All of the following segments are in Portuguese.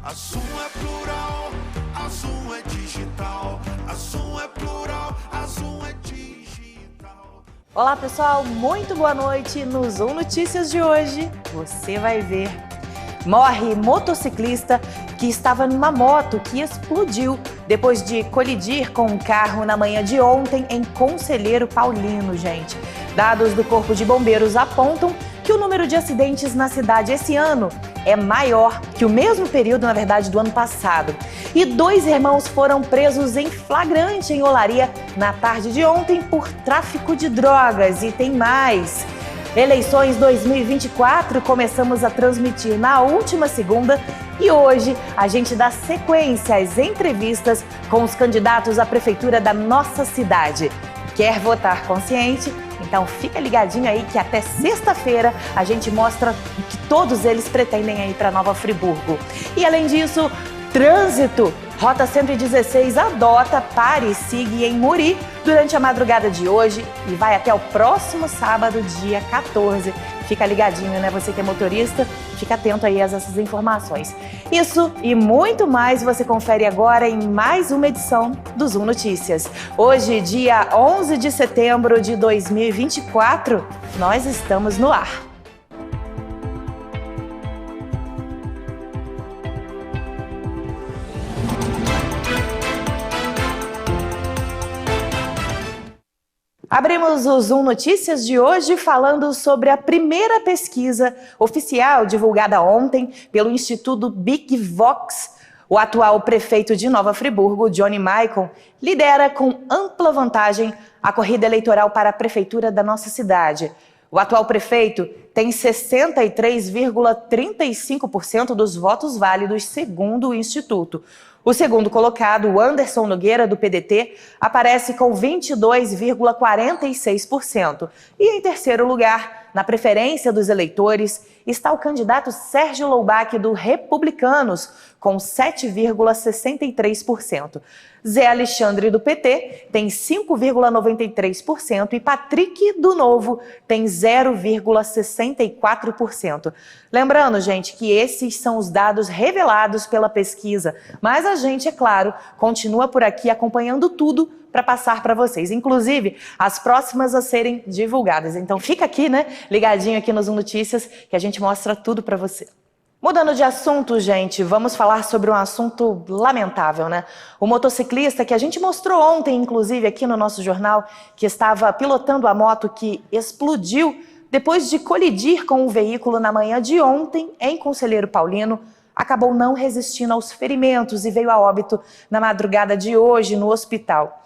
A Zoom é plural, a Zoom é digital. A Zoom é plural, a Zoom é digital. Olá pessoal, muito boa noite. No Zoom Notícias de hoje, você vai ver. Morre motociclista que estava numa moto que explodiu depois de colidir com um carro na manhã de ontem em Conselheiro Paulino, gente. Dados do Corpo de Bombeiros apontam que o número de acidentes na cidade esse ano é maior que o mesmo período, na verdade, do ano passado. E 2 irmãos foram presos em flagrante em Olaria na tarde de ontem por tráfico de drogas. E tem mais. Eleições 2024 começamos a transmitir na última segunda e hoje a gente dá sequência às entrevistas com os candidatos à prefeitura da nossa cidade. Quer votar consciente? Então fica ligadinho aí que até sexta-feira a gente mostra o que todos eles pretendem aí para Nova Friburgo. E além disso, trânsito. Rota 116 adota pare e siga em Muri durante a madrugada de hoje e vai até o próximo sábado, dia 14. Fica ligadinho, né? Você que é motorista, fica atento aí a essas informações. Isso e muito mais você confere agora em mais uma edição do Zoom Notícias. Hoje, dia 11 de setembro de 2024, nós estamos no ar. Abrimos o Zoom Notícias de hoje falando sobre a primeira pesquisa oficial divulgada ontem pelo Instituto Big Vox. O atual prefeito de Nova Friburgo, Johnny Maicon, lidera com ampla vantagem a corrida eleitoral para a prefeitura da nossa cidade. O atual prefeito tem 63,35% dos votos válidos, segundo o Instituto. O segundo colocado, Anderson Nogueira, do PDT, aparece com 22,46%. E em terceiro lugar, na preferência dos eleitores, está o candidato Sérgio Loubach, do Republicanos, com 7,63%. Zé Alexandre, do PT, tem 5,93% e Patrick, do Novo, tem 0,64%. Lembrando, gente, que esses são os dados revelados pela pesquisa, mas a gente, é claro, continua por aqui acompanhando tudo para passar para vocês, inclusive as próximas a serem divulgadas. Então fica aqui, né, ligadinho aqui nos Notícias, que a gente mostra tudo para você. Mudando de assunto, gente, vamos falar sobre um assunto lamentável, né? O motociclista que a gente mostrou ontem, inclusive aqui no nosso jornal, que estava pilotando a moto que explodiu depois de colidir com um veículo na manhã de ontem em Conselheiro Paulino, acabou não resistindo aos ferimentos e veio a óbito na madrugada de hoje no hospital.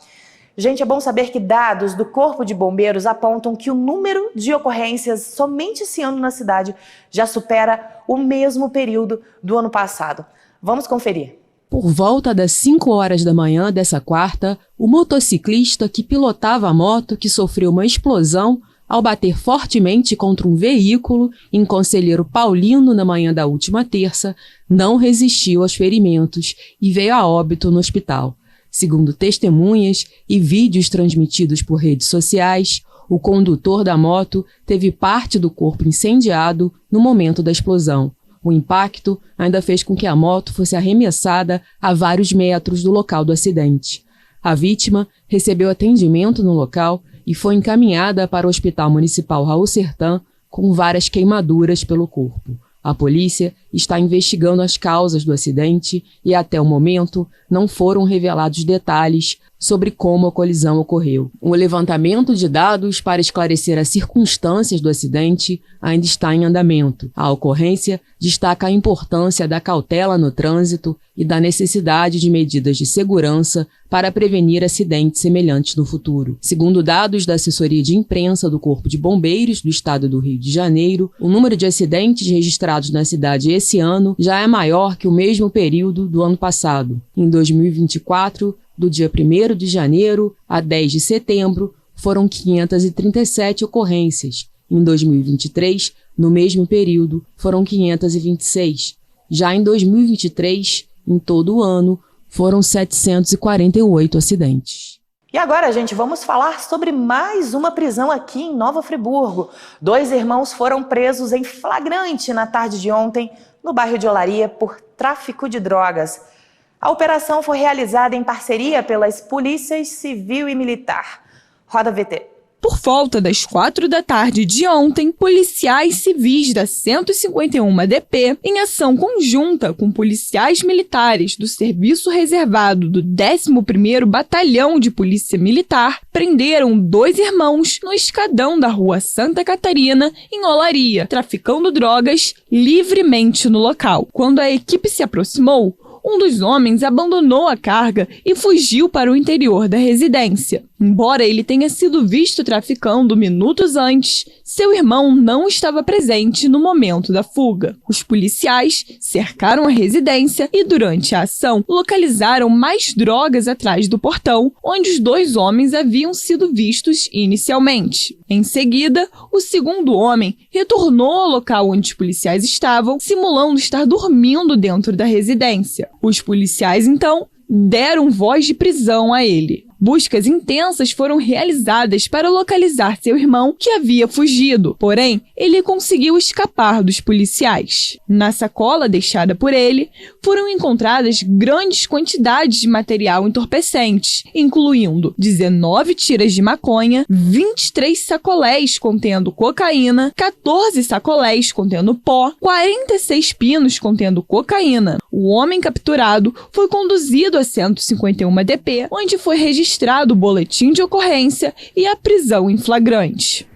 Gente, é bom saber que dados do Corpo de Bombeiros apontam que o número de ocorrências somente esse ano na cidade já supera o mesmo período do ano passado. Vamos conferir. Por volta das 5 horas da manhã dessa quarta, o motociclista que pilotava a moto que sofreu uma explosão ao bater fortemente contra um veículo em Conselheiro Paulino na manhã da última terça, não resistiu aos ferimentos e veio a óbito no hospital. Segundo testemunhas e vídeos transmitidos por redes sociais, o condutor da moto teve parte do corpo incendiado no momento da explosão. O impacto ainda fez com que a moto fosse arremessada a vários metros do local do acidente. A vítima recebeu atendimento no local e foi encaminhada para o Hospital Municipal Raul Sertã com várias queimaduras pelo corpo. A polícia está investigando as causas do acidente e, até o momento, não foram revelados detalhes sobre como a colisão ocorreu. O levantamento de dados para esclarecer as circunstâncias do acidente ainda está em andamento. A ocorrência destaca a importância da cautela no trânsito e da necessidade de medidas de segurança para prevenir acidentes semelhantes no futuro. Segundo dados da assessoria de imprensa do Corpo de Bombeiros do Estado do Rio de Janeiro, o número de acidentes registrados na cidade esse ano já é maior que o mesmo período do ano passado. Em 2024, do dia 1º de janeiro a 10 de setembro, foram 537 ocorrências. Em 2023, no mesmo período, foram 526. Já em 2023, em todo o ano, foram 748 acidentes. E agora, gente, vamos falar sobre mais uma prisão aqui em Nova Friburgo. 2 irmãos foram presos em flagrante na tarde de ontem, no bairro de Olaria, por tráfico de drogas. A operação foi realizada em parceria pelas polícias civil e militar. Roda VT. Por volta das 4 da tarde de ontem, policiais civis da 151ª-DP, em ação conjunta com policiais militares do Serviço Reservado do 11º Batalhão de Polícia Militar, prenderam 2 irmãos no escadão da Rua Santa Catarina, em Olaria, traficando drogas livremente no local. Quando a equipe se aproximou, um dos homens abandonou a carga e fugiu para o interior da residência. Embora ele tenha sido visto traficando minutos antes, seu irmão não estava presente no momento da fuga. Os policiais cercaram a residência e, durante a ação, localizaram mais drogas atrás do portão, onde os 2 homens haviam sido vistos inicialmente. Em seguida, o segundo homem retornou ao local onde os policiais estavam, simulando estar dormindo dentro da residência. Os policiais, então, deram voz de prisão a ele. Buscas intensas foram realizadas para localizar seu irmão, que havia fugido. Porém, ele conseguiu escapar dos policiais. Na sacola deixada por ele, foram encontradas grandes quantidades de material entorpecente, incluindo 19 tiras de maconha, 23 sacolés contendo cocaína, 14 sacolés contendo pó, 46 pinos contendo cocaína. O homem capturado foi conduzido à 151ª-DP, onde foi registrado o boletim de ocorrência e a prisão em flagrante.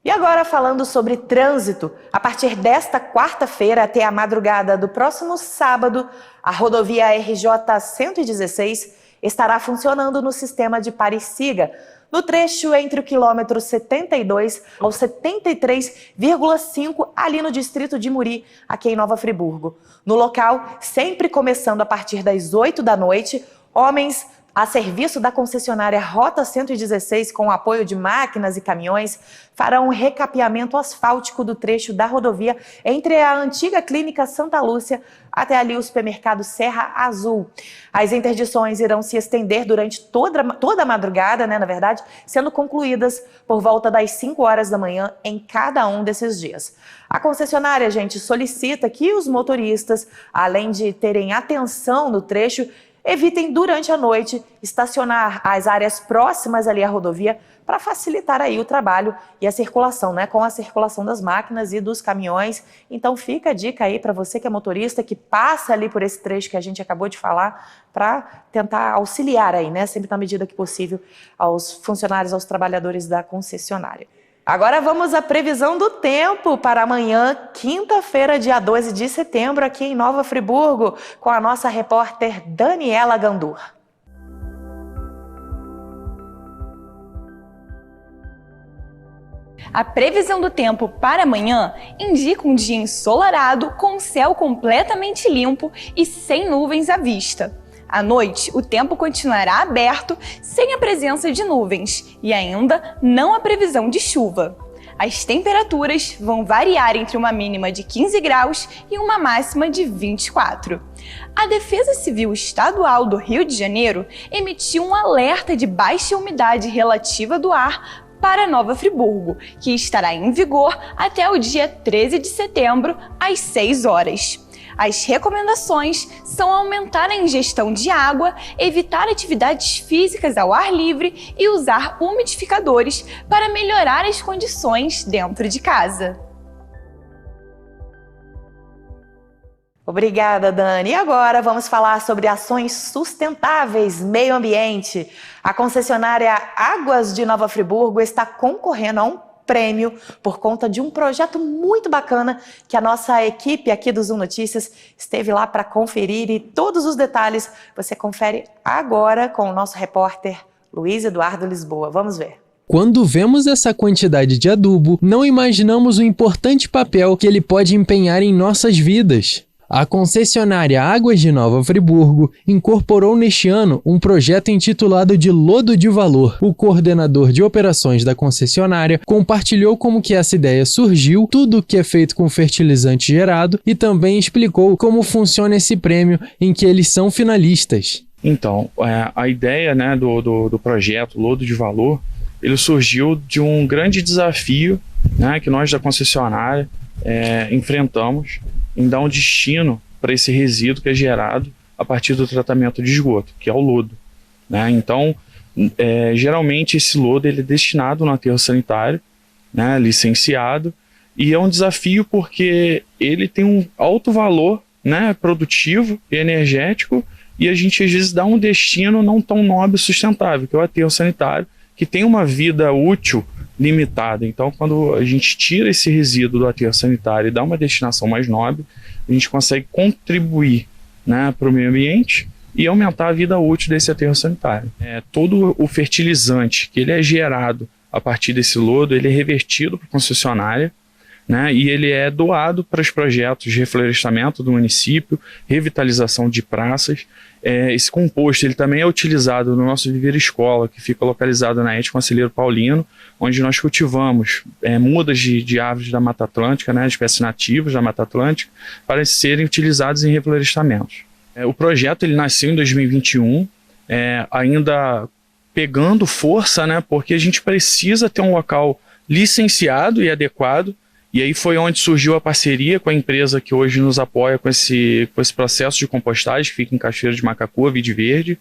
E agora falando sobre trânsito, a partir desta quarta-feira até a madrugada do próximo sábado, a rodovia RJ 116 estará funcionando no sistema de pare-siga, no trecho entre o quilômetro 72 ao 73,5, ali no distrito de Muri, aqui em Nova Friburgo. No local, sempre começando a partir das 8 da noite, homens a serviço da concessionária Rota 116, com o apoio de máquinas e caminhões, farão um recapeamento asfáltico do trecho da rodovia entre a antiga Clínica Santa Lúcia até ali o supermercado Serra Azul. As interdições irão se estender durante toda a madrugada, na verdade, sendo concluídas por volta das 5 horas da manhã em cada um desses dias. A concessionária, gente, solicita que os motoristas, além de terem atenção no trecho, evitem durante a noite estacionar as áreas próximas ali à rodovia para facilitar aí o trabalho e a circulação, com a circulação das máquinas e dos caminhões. Então fica a dica aí para você que é motorista, que passa ali por esse trecho que a gente acabou de falar, para tentar auxiliar aí, sempre na medida que possível, aos funcionários, aos trabalhadores da concessionária. Agora vamos à previsão do tempo para amanhã, quinta-feira, dia 12 de setembro, aqui em Nova Friburgo, com a nossa repórter Daniela Gandur. A previsão do tempo para amanhã indica um dia ensolarado, com céu completamente limpo e sem nuvens à vista. À noite, o tempo continuará aberto, sem a presença de nuvens, e ainda não há previsão de chuva. As temperaturas vão variar entre uma mínima de 15 graus e uma máxima de 24. A Defesa Civil Estadual do Rio de Janeiro emitiu um alerta de baixa umidade relativa do ar para Nova Friburgo, que estará em vigor até o dia 13 de setembro, às 6 horas. As recomendações são aumentar a ingestão de água, evitar atividades físicas ao ar livre e usar umidificadores para melhorar as condições dentro de casa. Obrigada, Dani. E agora vamos falar sobre ações sustentáveis, meio ambiente. A concessionária Águas de Nova Friburgo está concorrendo a um prêmio por conta de um projeto muito bacana que a nossa equipe aqui do Zoom Notícias esteve lá para conferir, e todos os detalhes você confere agora com o nosso repórter Luiz Eduardo Lisboa. Vamos ver. Quando vemos essa quantidade de adubo, não imaginamos o importante papel que ele pode empenhar em nossas vidas. A concessionária Águas de Nova Friburgo incorporou neste ano um projeto intitulado de Lodo de Valor. O coordenador de operações da concessionária compartilhou como que essa ideia surgiu, tudo o que é feito com fertilizante gerado, e também explicou como funciona esse prêmio em que eles são finalistas. Então, a ideia do projeto Lodo de Valor ele surgiu de um grande desafio, né, que nós da concessionária enfrentamos em dar um destino para esse resíduo que é gerado a partir do tratamento de esgoto, que é o lodo, né? Então, geralmente esse lodo ele é destinado no aterro sanitário, né, licenciado, e é um desafio porque ele tem um alto valor, né, produtivo e energético, e a gente às vezes dá um destino não tão nobre e sustentável, que é o aterro sanitário, que tem uma vida útil limitada. Então, quando a gente tira esse resíduo do aterro sanitário e dá uma destinação mais nobre, a gente consegue contribuir, né, para o meio ambiente e aumentar a vida útil desse aterro sanitário. Todo o fertilizante que ele é gerado a partir desse lodo, ele é revertido para a concessionária, né, e ele é doado para os projetos de reflorestamento do município, revitalização de praças. Esse composto ele também é utilizado no nosso viveiro escola, que fica localizado na ET Conselheiro Paulino, onde nós cultivamos mudas de árvores da Mata Atlântica, né, espécies nativas da Mata Atlântica, para serem utilizados em reflorestamentos. O projeto ele nasceu em 2021, ainda pegando força, né, porque a gente precisa ter um local licenciado e adequado. E aí foi onde surgiu a parceria com a empresa que hoje nos apoia com esse processo de compostagem, que fica em Cachoeira de Macacu, Vide Verde.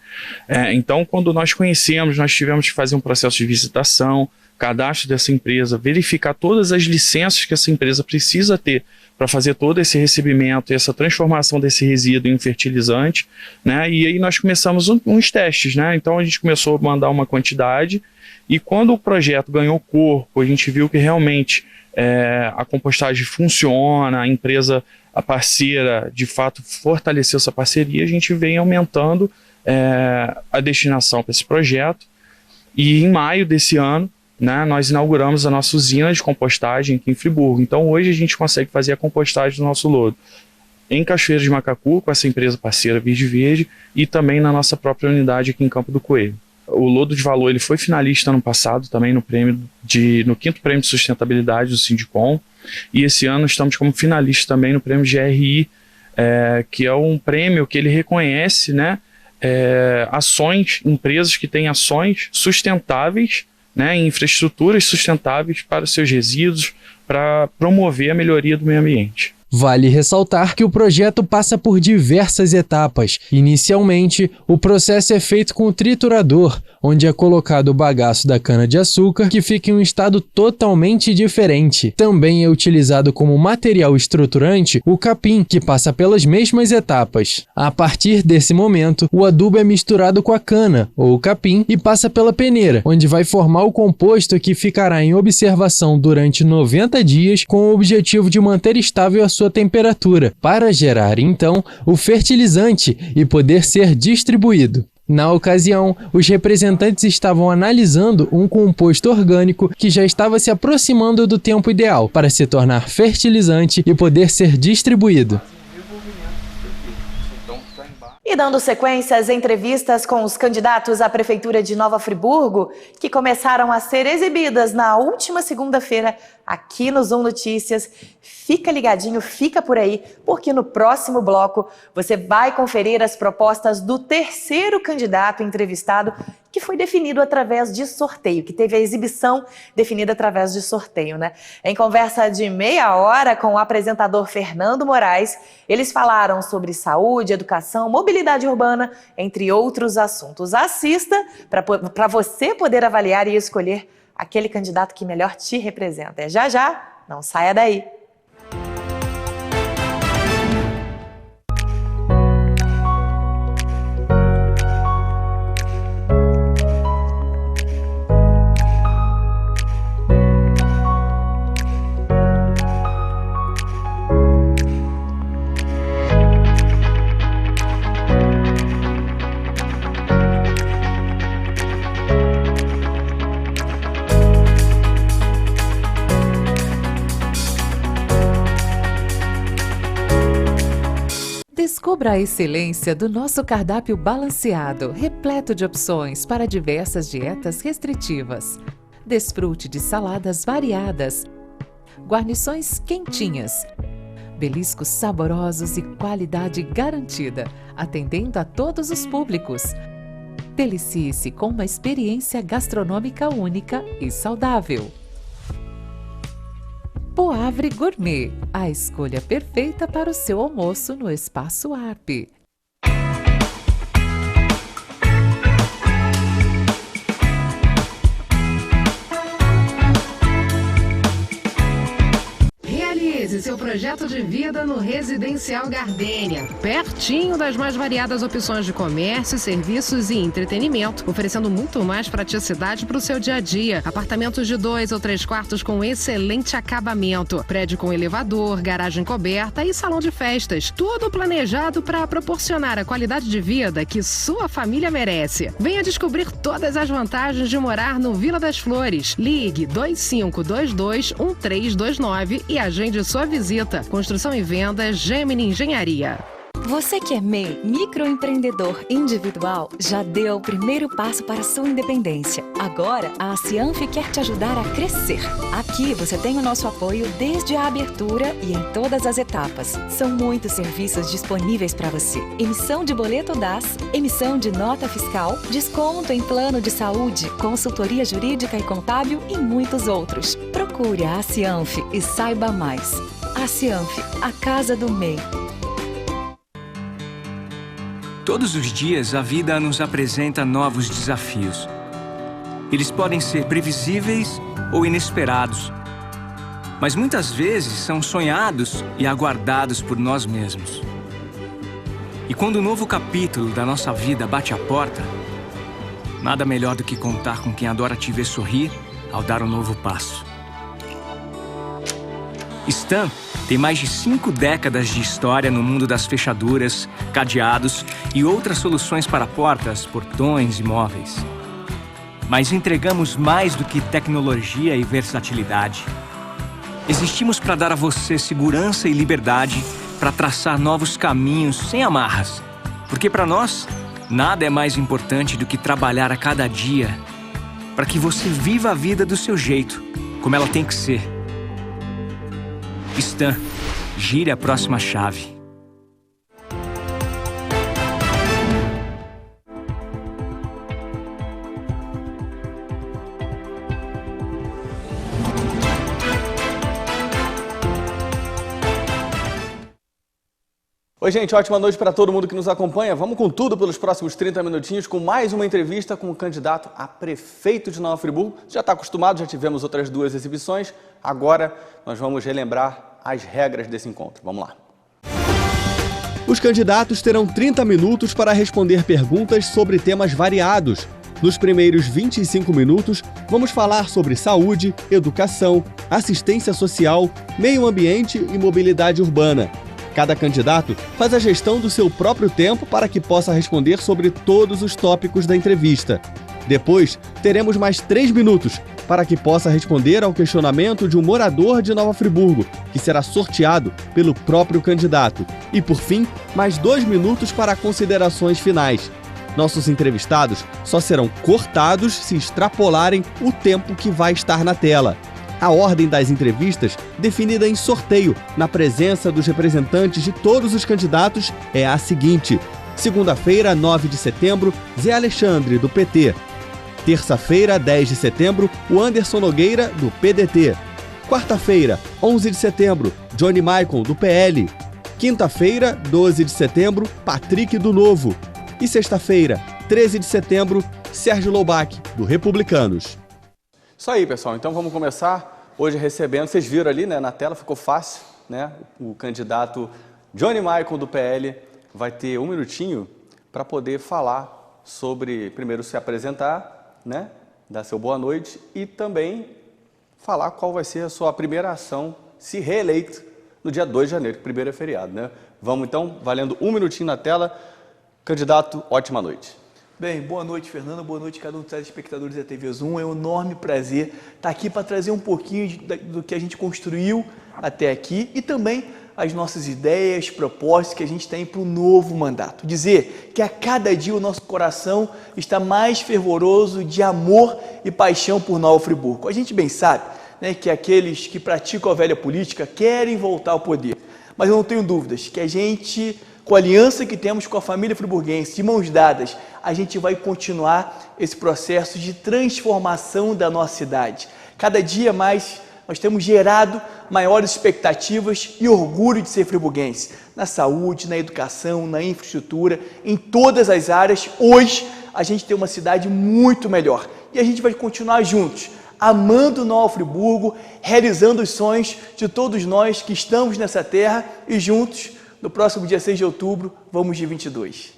Então, quando nós conhecemos, nós tivemos que fazer um processo de visitação, cadastro dessa empresa, verificar todas as licenças que essa empresa precisa ter para fazer todo esse recebimento e essa transformação desse resíduo em um fertilizante, né? E aí nós começamos uns testes, né? Então a gente começou a mandar uma quantidade, e quando o projeto ganhou corpo, a gente viu que realmente a compostagem funciona, a empresa, a parceira, de fato fortaleceu essa parceria, a gente vem aumentando a destinação para esse projeto. E em maio desse ano, né, nós inauguramos a nossa usina de compostagem aqui em Friburgo. Então hoje a gente consegue fazer a compostagem do nosso lodo em Cachoeira de Macacu, com essa empresa parceira Vide Verde, e também na nossa própria unidade aqui em Campo do Coelho. O lodo de valor ele foi finalista ano passado também no 5º prêmio de sustentabilidade do Sindicom, e esse ano estamos como finalista também no prêmio GRI, que é um prêmio que ele reconhece, né, empresas que têm ações sustentáveis, né, em infraestruturas sustentáveis para os seus resíduos, para promover a melhoria do meio ambiente. Vale ressaltar que o projeto passa por diversas etapas. Inicialmente, o processo é feito com o triturador, onde é colocado o bagaço da cana-de-açúcar, que fica em um estado totalmente diferente. Também é utilizado como material estruturante o capim, que passa pelas mesmas etapas. A partir desse momento, o adubo é misturado com a cana, ou capim, e passa pela peneira, onde vai formar o composto que ficará em observação durante 90 dias, com o objetivo de manter estável a sua temperatura, para gerar, então, o fertilizante e poder ser distribuído. Na ocasião, os representantes estavam analisando um composto orgânico que já estava se aproximando do tempo ideal para se tornar fertilizante e poder ser distribuído. E dando sequência às entrevistas com os candidatos à Prefeitura de Nova Friburgo, que começaram a ser exibidas na última segunda-feira aqui no Zoom Notícias, fica ligadinho, fica por aí, porque no próximo bloco você vai conferir as propostas do terceiro candidato entrevistado, que foi definido através de sorteio, que teve a exibição definida através de sorteio, né? Em conversa de meia hora com o apresentador Fernando Moraes, eles falaram sobre saúde, educação, mobilidade urbana, entre outros assuntos. Assista para você poder avaliar e escolher aquele candidato que melhor te representa. É já, não saia daí. Descubra a excelência do nosso cardápio balanceado, repleto de opções para diversas dietas restritivas. Desfrute de saladas variadas, guarnições quentinhas, beliscos saborosos e qualidade garantida, atendendo a todos os públicos. Delicie-se com uma experiência gastronômica única e saudável. Poavre Gourmet, a escolha perfeita para o seu almoço no Espaço Arp. Realize seu projeto de vida no Residencial Gardênia, pertinho das mais variadas opções de comércio, serviços e entretenimento, oferecendo muito mais praticidade para o seu dia a dia. Apartamentos de 2 ou 3 quartos com excelente acabamento, prédio com elevador, garagem coberta e salão de festas. Tudo planejado para proporcionar a qualidade de vida que sua família merece. Venha descobrir todas as vantagens de morar no Vila das Flores. Ligue 2522-1329 e agende sua visita. Construção e vendas Gemini Engenharia. Você que é MEI, microempreendedor individual, já deu o primeiro passo para a sua independência. Agora, a Cianf quer te ajudar a crescer. Aqui você tem o nosso apoio desde a abertura e em todas as etapas. São muitos serviços disponíveis para você. Emissão de boleto DAS, emissão de nota fiscal, desconto em plano de saúde, consultoria jurídica e contábil e muitos outros. Procure a Cianf e saiba mais. A Cianf, a casa do MEI. Todos os dias, a vida nos apresenta novos desafios. Eles podem ser previsíveis ou inesperados, mas muitas vezes são sonhados e aguardados por nós mesmos. E quando um novo capítulo da nossa vida bate à porta, nada melhor do que contar com quem adora te ver sorrir ao dar um novo passo. Stan tem mais de 5 décadas de história no mundo das fechaduras, cadeados e outras soluções para portas, portões e móveis. Mas entregamos mais do que tecnologia e versatilidade. Existimos para dar a você segurança e liberdade para traçar novos caminhos sem amarras. Porque para nós, nada é mais importante do que trabalhar a cada dia para que você viva a vida do seu jeito, como ela tem que ser. Stan, gire a próxima chave. Oi, gente, ótima noite para todo mundo que nos acompanha. Vamos com tudo pelos próximos 30 minutinhos com mais uma entrevista com o candidato a prefeito de Nova Friburgo. Já está acostumado, já tivemos outras 2 exibições. Agora nós vamos relembrar as regras desse encontro. Vamos lá. Os candidatos terão 30 minutos para responder perguntas sobre temas variados. Nos primeiros 25 minutos, vamos falar sobre saúde, educação, assistência social, meio ambiente e mobilidade urbana. Cada candidato faz a gestão do seu próprio tempo para que possa responder sobre todos os tópicos da entrevista. Depois, teremos mais 3 minutos para que possa responder ao questionamento de um morador de Nova Friburgo, que será sorteado pelo próprio candidato. E, por fim, mais 2 minutos para considerações finais. Nossos entrevistados só serão cortados se extrapolarem o tempo que vai estar na tela. A ordem das entrevistas, definida em sorteio, na presença dos representantes de todos os candidatos, é a seguinte: segunda-feira, 9 de setembro, Zé Alexandre, do PT. Terça-feira, 10 de setembro, o Anderson Nogueira, do PDT. Quarta-feira, 11 de setembro, Johnny Maicon, do PL. Quinta-feira, 12 de setembro, Patrick, do Novo. E sexta-feira, 13 de setembro, Sérgio Loubach, do Republicanos. Isso aí, pessoal. Então vamos começar hoje recebendo, vocês viram ali, né, na tela, ficou fácil, né? O candidato Johnny Maicon, do PL, vai ter 1 minutinho para poder falar sobre, primeiro se apresentar, né, dar seu boa noite e também falar qual vai ser a sua primeira ação se reeleito no dia 2 de janeiro, que primeiro é feriado, né? Vamos então, valendo 1 minutinho na tela. Candidato, ótima noite. Bem, boa noite, Fernando, boa noite a cada um dos telespectadores da TV Zoom. É um enorme prazer estar aqui para trazer um pouquinho do que a gente construiu até aqui e também as nossas ideias, propostas que a gente tem para o novo mandato. Dizer que a cada dia o nosso coração está mais fervoroso de amor e paixão por Nova Friburgo. A gente bem sabe, né, que aqueles que praticam a velha política querem voltar ao poder. Mas eu não tenho dúvidas que a gente, com a aliança que temos com a família friburguense, de mãos dadas, a gente vai continuar esse processo de transformação da nossa cidade. Cada dia mais nós temos gerado maiores expectativas e orgulho de ser friburguense. Na saúde, na educação, na infraestrutura, em todas as áreas, hoje a gente tem uma cidade muito melhor. E a gente vai continuar juntos, amando Nova Friburgo, realizando os sonhos de todos nós que estamos nessa terra e juntos, no próximo dia 6 de outubro, vamos de 22.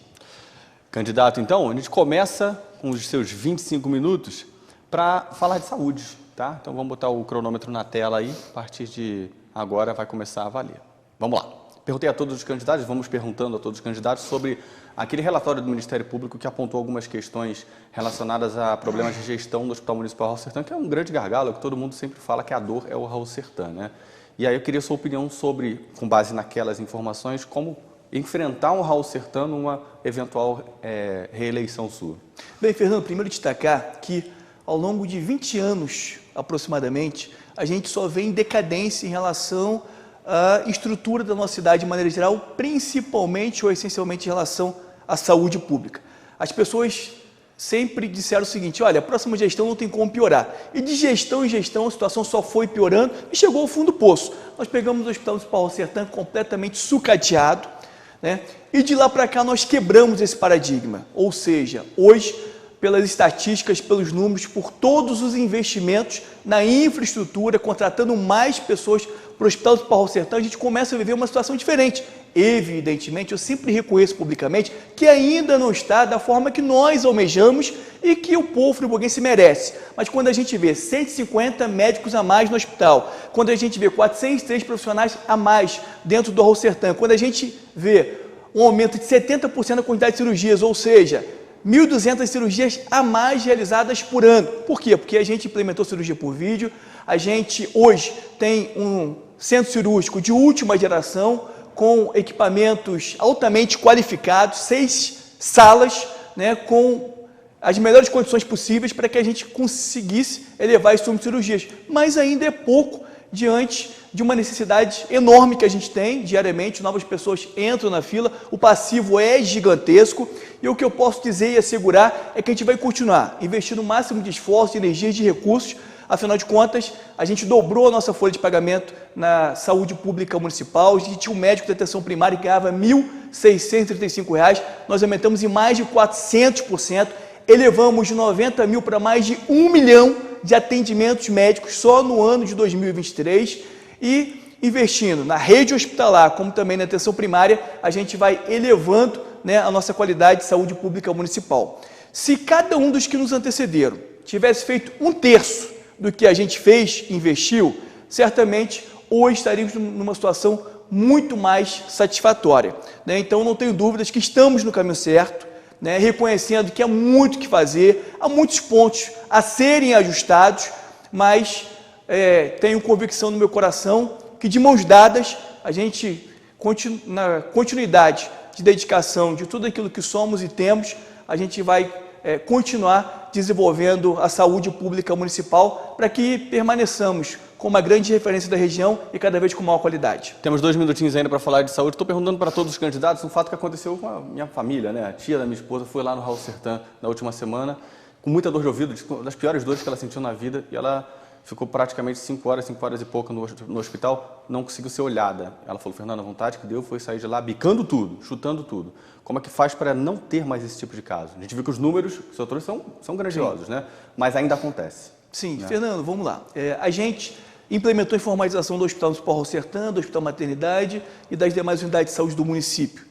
Candidato, então, a gente começa com os seus 25 minutos para falar de saúde, tá? Então vamos botar o cronômetro na tela aí, a partir de agora vai começar a valer. Vamos lá. Perguntei a todos os candidatos, vamos perguntando a todos os candidatos sobre aquele relatório do Ministério Público que apontou algumas questões relacionadas a problemas de gestão do Hospital Municipal Raul Sertã, que é um grande gargalo, que todo mundo sempre fala que a dor é o Raul Sertã, né? E aí eu queria a sua opinião sobre, com base naquelas informações, como enfrentar um Raul Sertã numa eventual reeleição sua. Bem, Fernando, primeiro destacar que ao longo de 20 anos, aproximadamente, a gente só vê em decadência em relação à estrutura da nossa cidade de maneira geral, principalmente ou essencialmente em relação à saúde pública. As pessoas sempre disseram o seguinte: olha, a próxima gestão não tem como piorar. E de gestão em gestão a situação só foi piorando e chegou ao fundo do poço. Nós pegamos o Hospital Municipal Raul Sertã completamente sucateado, né? E de lá para cá nós quebramos esse paradigma. Ou seja, hoje, pelas estatísticas, pelos números, por todos os investimentos na infraestrutura, contratando mais pessoas para o Hospital Municipal Raul Sertã, a gente começa a viver uma situação diferente. Evidentemente, eu sempre reconheço publicamente que ainda não está da forma que nós almejamos e que o povo friburguense merece. Mas quando a gente vê 150 médicos a mais no hospital, quando a gente vê 403 profissionais a mais dentro do Raul Sertã, quando a gente vê um aumento de 70% na quantidade de cirurgias, ou seja, 1.200 cirurgias a mais realizadas por ano. Por quê? Porque a gente implementou cirurgia por vídeo, a gente hoje tem um centro cirúrgico de última geração, com equipamentos altamente qualificados, 6 salas, né, com as melhores condições possíveis para que a gente conseguisse elevar esse número de cirurgias. Mas ainda é pouco diante de uma necessidade enorme que a gente tem diariamente, novas pessoas entram na fila, o passivo é gigantesco e o que eu posso dizer e assegurar é que a gente vai continuar investindo o máximo de esforço, de energia e de recursos. Afinal de contas, a gente dobrou a nossa folha de pagamento na saúde pública municipal. A gente tinha um médico de atenção primária que ganhava R$ 1.635, nós aumentamos em mais de 400%, elevamos de 90 mil para mais de 1 milhão de atendimentos médicos só no ano de 2023 e investindo na rede hospitalar, como também na atenção primária, a gente vai elevando, né, a nossa qualidade de saúde pública municipal. Se cada um dos que nos antecederam tivesse feito 1/3 do que a gente fez, investiu, certamente hoje estaríamos numa situação muito mais satisfatória, né? Então não tenho dúvidas que estamos no caminho certo, né? Reconhecendo que há muito o que fazer, há muitos pontos a serem ajustados, mas tenho convicção no meu coração que de mãos dadas a gente, na continuidade de dedicação de tudo aquilo que somos e temos, a gente vai continuar desenvolvendo a saúde pública municipal para que permaneçamos com uma grande referência da região e cada vez com maior qualidade. Temos 2 minutinhos ainda para falar de saúde. Estou perguntando para todos os candidatos um fato que aconteceu com a minha família, né? A tia da minha esposa foi lá no Raul Sertã na última semana com muita dor de ouvido, uma das piores dores que ela sentiu na vida, e ela ficou praticamente 5 horas e pouco no hospital, não conseguiu ser olhada. Ela falou: Fernando, a vontade que deu foi sair de lá bicando tudo, chutando tudo. Como é que faz para não ter mais esse tipo de caso? A gente viu que os números que os senhores são grandiosos, né? Mas ainda acontece. Sim, né? Fernando, vamos lá. A gente implementou a informatização do Hospital Municipal Raul Sertã, do Hospital Maternidade e das demais unidades de saúde do município.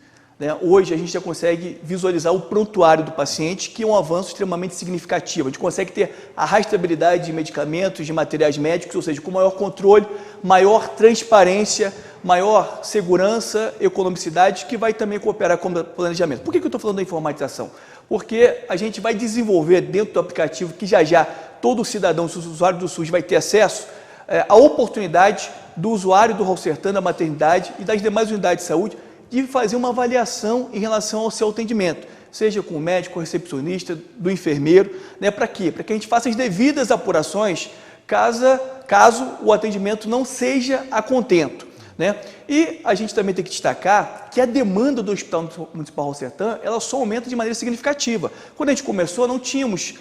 Hoje a gente já consegue visualizar o prontuário do paciente, que é um avanço extremamente significativo. A gente consegue ter a rastreabilidade de medicamentos, de materiais médicos, ou seja, com maior controle, maior transparência, maior segurança, economicidade, que vai também cooperar com o planejamento. Por que eu estou falando da informatização? Porque a gente vai desenvolver dentro do aplicativo, que já todo cidadão, usuário do SUS, vai ter acesso, a oportunidade do usuário do Raul Sertã, da maternidade e das demais unidades de saúde, de fazer uma avaliação em relação ao seu atendimento, seja com o médico, o recepcionista, do enfermeiro, né? Para quê? Para que a gente faça as devidas apurações caso o atendimento não seja a contento. né? E a gente também tem que destacar que a demanda do Hospital Municipal Rosertan, ela só aumenta de maneira significativa. Quando a gente começou, não tínhamos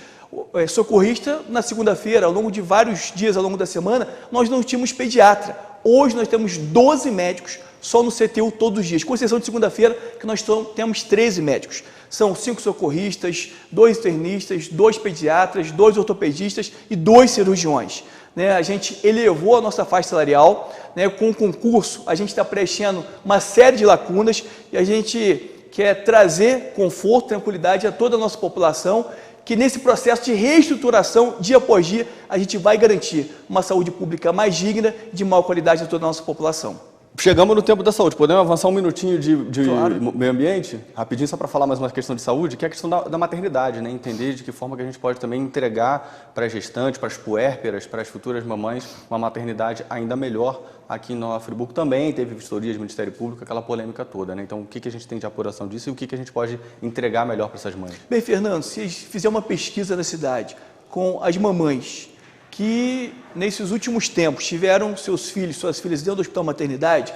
socorrista na segunda-feira, ao longo de vários dias, ao longo da semana, nós não tínhamos pediatra. Hoje nós temos 12 médicos só no CTU todos os dias, com exceção de segunda-feira, que nós temos 13 médicos. São 5 socorristas, 2 internistas, 2 pediatras, 2 ortopedistas e 2 cirurgiões. Né, a gente elevou a nossa faixa salarial, né, com o concurso, a gente está preenchendo uma série de lacunas e a gente quer trazer conforto, tranquilidade a toda a nossa população, que nesse processo de reestruturação, dia após dia, a gente vai garantir uma saúde pública mais digna, de maior qualidade a toda a nossa população. Chegamos no tempo da saúde. Podemos avançar um minutinho de Claro. meio ambiente? Rapidinho, só para falar mais uma questão de saúde, que é a questão da maternidade, né? Entender de que forma que a gente pode também entregar para as gestantes, para as puérperas, para as futuras mamães, uma maternidade ainda melhor aqui em Nova Friburgo. Também teve vistoria de Ministério Público, aquela polêmica toda, né? Então, o que a gente tem de apuração disso e o que a gente pode entregar melhor para essas mães? Bem, Fernando, se fizer uma pesquisa na cidade com as mamães que, nesses últimos tempos, tiveram seus filhos, suas filhas dentro do hospital maternidade,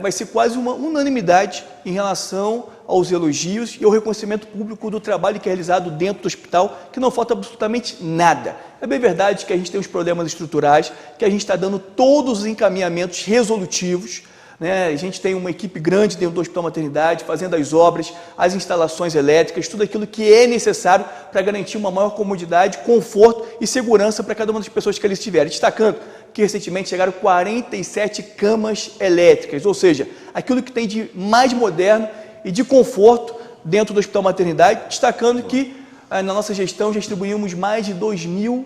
vai ser quase uma unanimidade em relação aos elogios e ao reconhecimento público do trabalho que é realizado dentro do hospital, que não falta absolutamente nada. É bem verdade que a gente tem uns problemas estruturais, que a gente está dando todos os encaminhamentos resolutivos, né? A gente tem uma equipe grande dentro do Hospital Maternidade, fazendo as obras, as instalações elétricas, tudo aquilo que é necessário para garantir uma maior comodidade, conforto e segurança para cada uma das pessoas que ali estiverem. Destacando que recentemente chegaram 47 camas elétricas, ou seja, aquilo que tem de mais moderno e de conforto dentro do Hospital Maternidade, destacando que na nossa gestão já distribuímos mais de 2.000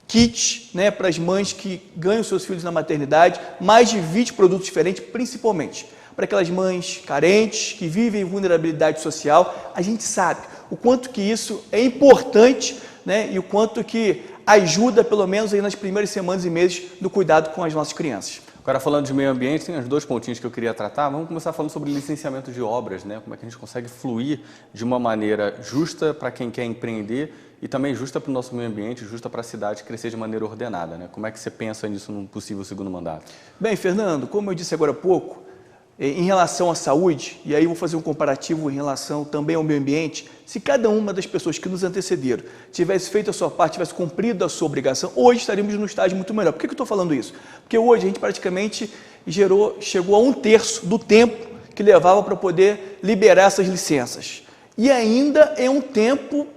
kits, né, para as mães que ganham seus filhos na maternidade, mais de 20 produtos diferentes, principalmente para aquelas mães carentes, que vivem em vulnerabilidade social. A gente sabe o quanto que isso é importante, né, e o quanto que ajuda, pelo menos aí nas primeiras semanas e meses, no cuidado com as nossas crianças. Agora, falando de meio ambiente, tem os 2 pontinhos que eu queria tratar. Vamos começar falando sobre licenciamento de obras, né? Como é que a gente consegue fluir de uma maneira justa para quem quer empreender e também justa para o nosso meio ambiente, justa para a cidade crescer de maneira ordenada, né? Como é que você pensa nisso num possível segundo mandato? Bem, Fernando, como eu disse agora há pouco, em relação à saúde, e aí eu vou fazer um comparativo em relação também ao meio ambiente, se cada uma das pessoas que nos antecederam tivesse feito a sua parte, tivesse cumprido a sua obrigação, hoje estaríamos num estágio muito melhor. Por que eu estou falando isso? Porque hoje a gente praticamente chegou a 1/3 do tempo que levava para poder liberar essas licenças. E ainda é um tempo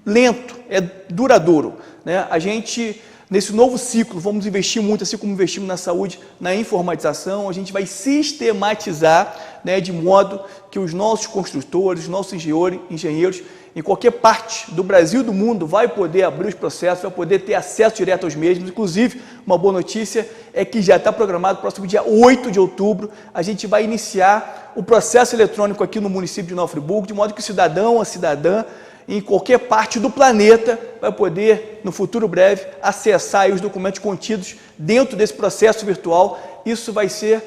lento, é duradouro, né? A gente, nesse novo ciclo, vamos investir muito, assim como investimos na saúde, na informatização, a gente vai sistematizar, né, de modo que os nossos construtores, os nossos engenheiros, em qualquer parte do Brasil e do mundo, vai poder abrir os processos, vai poder ter acesso direto aos mesmos. Inclusive, uma boa notícia é que já está programado, próximo dia 8 de outubro, a gente vai iniciar o processo eletrônico aqui no município de Nova Friburgo, de modo que o cidadão, a cidadã, em qualquer parte do planeta, vai poder, no futuro breve, acessar os documentos contidos dentro desse processo virtual. Isso vai ser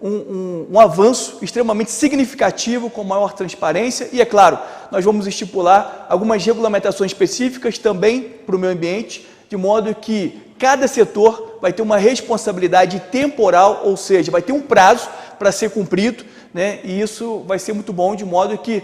um avanço extremamente significativo, com maior transparência e, é claro, nós vamos estipular algumas regulamentações específicas também para o meio ambiente, de modo que cada setor vai ter uma responsabilidade temporal, ou seja, vai ter um prazo para ser cumprido, né? E isso vai ser muito bom, de modo que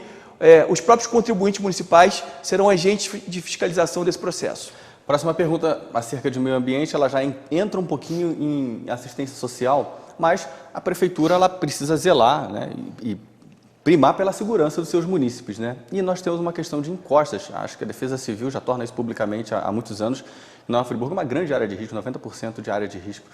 os próprios contribuintes municipais serão agentes de fiscalização desse processo. Próxima pergunta acerca de meio ambiente, ela já entra um pouquinho em assistência social, mas a prefeitura ela precisa zelar, né, e primar pela segurança dos seus munícipes, né? E nós temos uma questão de encostas. Acho que a Defesa Civil já torna isso publicamente há muitos anos. Nova Friburgo é uma grande área de risco, 90% de área de risco.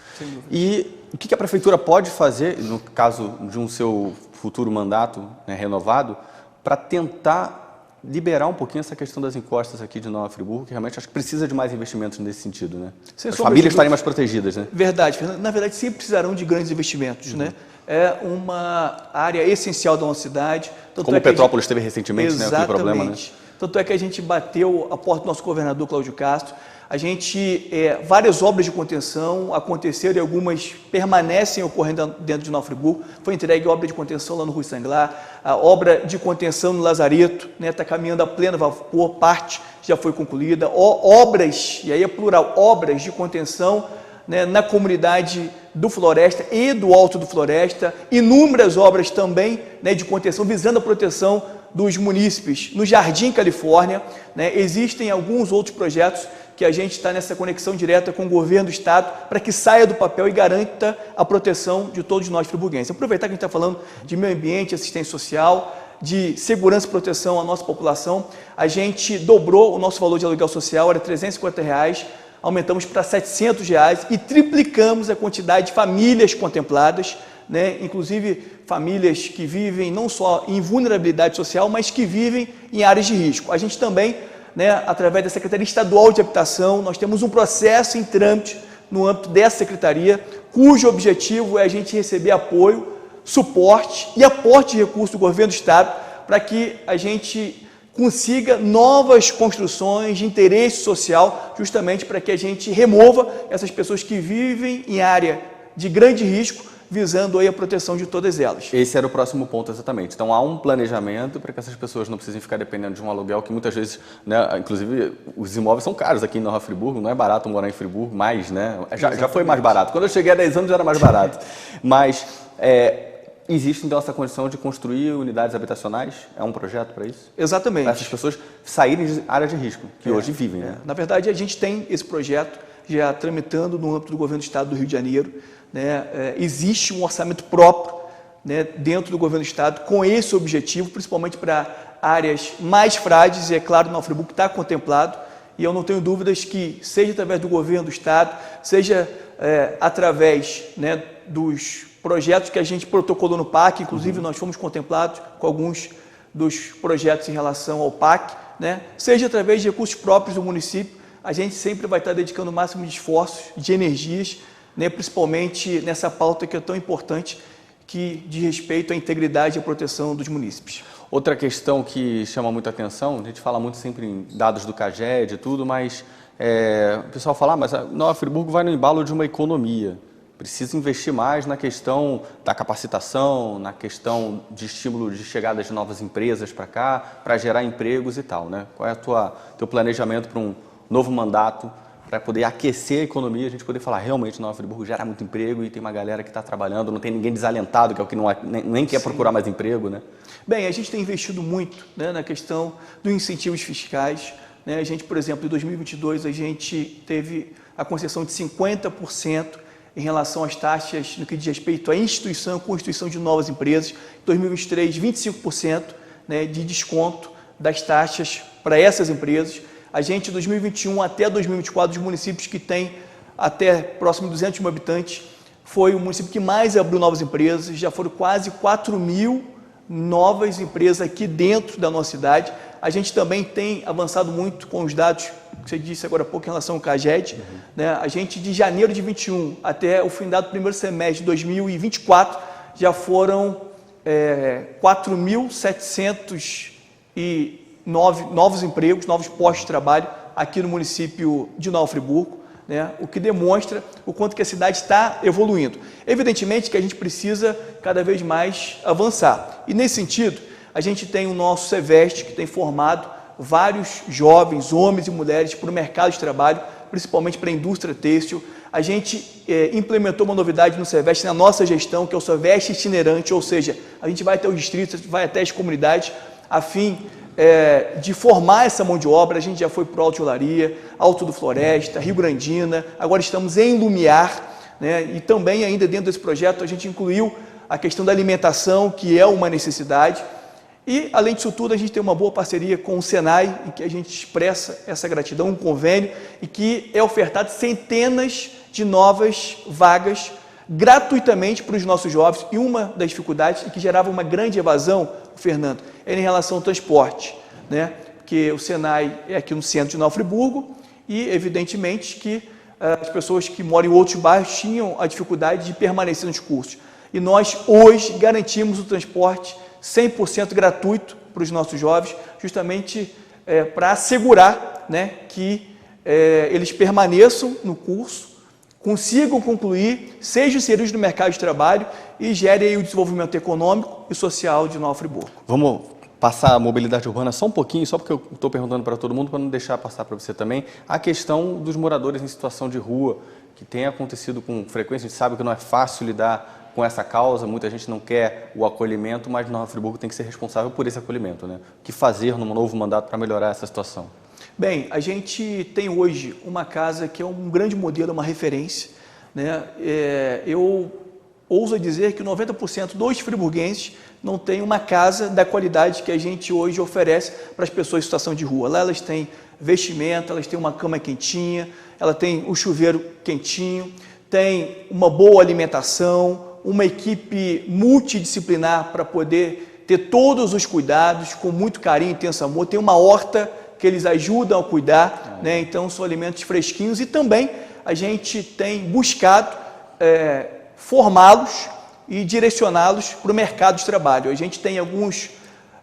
E o que a prefeitura pode fazer, no caso de um seu futuro mandato, né, renovado, para tentar liberar um pouquinho essa questão das encostas aqui de Nova Friburgo, que realmente acho que precisa de mais investimentos nesse sentido, né? As famílias estarem mais protegidas, né? Verdade, Fernando. Na verdade, sempre precisarão de grandes investimentos, né? É uma área essencial da nossa cidade. Como Petrópolis teve recentemente, né? Aquele problema, né? Tanto é que a gente bateu a porta do nosso governador Cláudio Castro. A gente, várias obras de contenção aconteceram e algumas permanecem ocorrendo dentro de Nova Friburgo. Foi entregue a obra de contenção lá no Rui Sanglar, a obra de contenção no Lazareto, né, está caminhando a pleno vapor, parte já foi concluída. Obras, e aí é plural, obras de contenção, né, na comunidade do Floresta e do Alto do Floresta, inúmeras obras também, né, de contenção, visando a proteção dos munícipes no Jardim Califórnia, né. Existem alguns outros projetos que a gente está nessa conexão direta com o governo do estado para que saia do papel e garanta a proteção de todos nós friburguenses. Aproveitar que a gente está falando de meio ambiente, assistência social, de segurança e proteção à nossa população, a gente dobrou o nosso valor de aluguel social, era R$ 350, aumentamos para R$ 700 e triplicamos a quantidade de famílias contempladas, né? Inclusive famílias que vivem não só em vulnerabilidade social, mas que vivem em áreas de risco. A gente também, né, através da Secretaria Estadual de Habitação, nós temos um processo em trâmite no âmbito dessa secretaria, cujo objetivo é a gente receber apoio, suporte e aporte de recursos do governo do estado para que a gente consiga novas construções de interesse social, justamente para que a gente remova essas pessoas que vivem em área de grande risco, visando aí a proteção de todas elas. Esse era o próximo ponto, exatamente. Então há um planejamento para que essas pessoas não precisem ficar dependendo de um aluguel que muitas vezes, né, inclusive os imóveis são caros aqui em Nova Friburgo, não é barato morar em Friburgo, mais, né? Já foi mais barato. Quando eu cheguei há 10 anos já era mais barato. Mas existe então essa condição de construir unidades habitacionais? É um projeto para isso? Exatamente. Para essas pessoas saírem de áreas de risco, que hoje vivem, né? Na verdade, a gente tem esse projeto já tramitando no âmbito do governo do estado do Rio de Janeiro, né? Existe um orçamento próprio, né, dentro do governo do estado com esse objetivo, principalmente para áreas mais frágeis, e é claro, Nova Friburgo está contemplado, e eu não tenho dúvidas que, seja através do governo do estado, seja através, né, dos projetos que a gente protocolou no PAC, inclusive nós fomos contemplados com alguns dos projetos em relação ao PAC, né, seja através de recursos próprios do município, a gente sempre vai estar dedicando o máximo de esforços, de energias, né, principalmente nessa pauta que é tão importante, que diz respeito à integridade e à proteção dos munícipes. Outra questão que chama muita atenção, a gente fala muito sempre em dados do CAGED e tudo, mas o pessoal fala, mas Nova Friburgo vai no embalo de uma economia, precisa investir mais na questão da capacitação, na questão de estímulo de chegada de novas empresas para cá, para gerar empregos e tal, né? Qual é o teu planejamento para um novo mandato, para poder aquecer a economia, a gente poder falar, realmente Nova Friburgo gera muito emprego e tem uma galera que está trabalhando, não tem ninguém desalentado, que é o que nem quer procurar mais emprego, né? Bem, a gente tem investido muito, né, na questão dos incentivos fiscais, né? A gente, por exemplo, em 2022, a gente teve a concessão de 50% em relação às taxas no que diz respeito à instituição e constituição de novas empresas. Em 2023, 25%, né, de desconto das taxas para essas empresas. A gente, de 2021 até 2024, os municípios que têm até próximo de 200 mil habitantes, foi o município que mais abriu novas empresas, já foram quase 4 mil novas empresas aqui dentro da nossa cidade. A gente também tem avançado muito com os dados que você disse agora há pouco em relação ao CAGED, né? A gente, de janeiro de 21 até o fim do primeiro semestre de 2024, já foram 4.709 novos empregos, novos postos de trabalho aqui no município de Nova Friburgo, né? O que demonstra o quanto que a cidade está evoluindo. Evidentemente que a gente precisa cada vez mais avançar. E nesse sentido, a gente tem o nosso SEVEST, que tem formado vários jovens, homens e mulheres para o mercado de trabalho, principalmente para a indústria têxtil. A gente implementou uma novidade no SEVEST na nossa gestão, que é o SEVEST itinerante, ou seja, a gente vai até os distritos, vai até as comunidades, a fim de formar essa mão de obra. A gente já foi para o Alto de Olaria, Alto do Floresta, Rio Grandina, agora estamos em Lumiar, né? E também ainda dentro desse projeto a gente incluiu a questão da alimentação, que é uma necessidade. E, além disso tudo, a gente tem uma boa parceria com o Senai, em que a gente expressa essa gratidão, um convênio, e que é ofertado centenas de novas vagas gratuitamente para os nossos jovens. E uma das dificuldades que gerava uma grande evasão, Fernando, era em relação ao transporte, né? Porque o Senai é aqui no centro de Nova Friburgo e, evidentemente, que as pessoas que moram em outros bairros tinham a dificuldade de permanecer nos cursos. E nós, hoje, garantimos o transporte 100% gratuito para os nossos jovens, justamente para assegurar, né, que eles permaneçam no curso, consigam concluir, sejam inseridos no mercado de trabalho e gerem aí o desenvolvimento econômico e social de Nova Friburgo. Vamos passar a mobilidade urbana só um pouquinho, só porque eu estou perguntando para todo mundo, para não deixar passar para você também, a questão dos moradores em situação de rua, que tem acontecido com frequência, a gente sabe que não é fácil lidar com essa causa, muita gente não quer o acolhimento, mas Nova Friburgo tem que ser responsável por esse acolhimento, né? O que fazer num novo mandato para melhorar essa situação? Bem, a gente tem hoje uma casa que é um grande modelo, uma referência, né? Eu ouso dizer que 90% dos friburguenses não tem uma casa da qualidade que a gente hoje oferece para as pessoas em situação de rua. Lá elas têm vestimenta, elas têm uma cama quentinha, ela tem o chuveiro quentinho, tem uma boa alimentação, uma equipe multidisciplinar para poder ter todos os cuidados, com muito carinho, intenso amor, tem uma horta que eles ajudam a cuidar, né? Então são alimentos fresquinhos, e também a gente tem buscado formá-los e direcioná-los para o mercado de trabalho. A gente tem alguns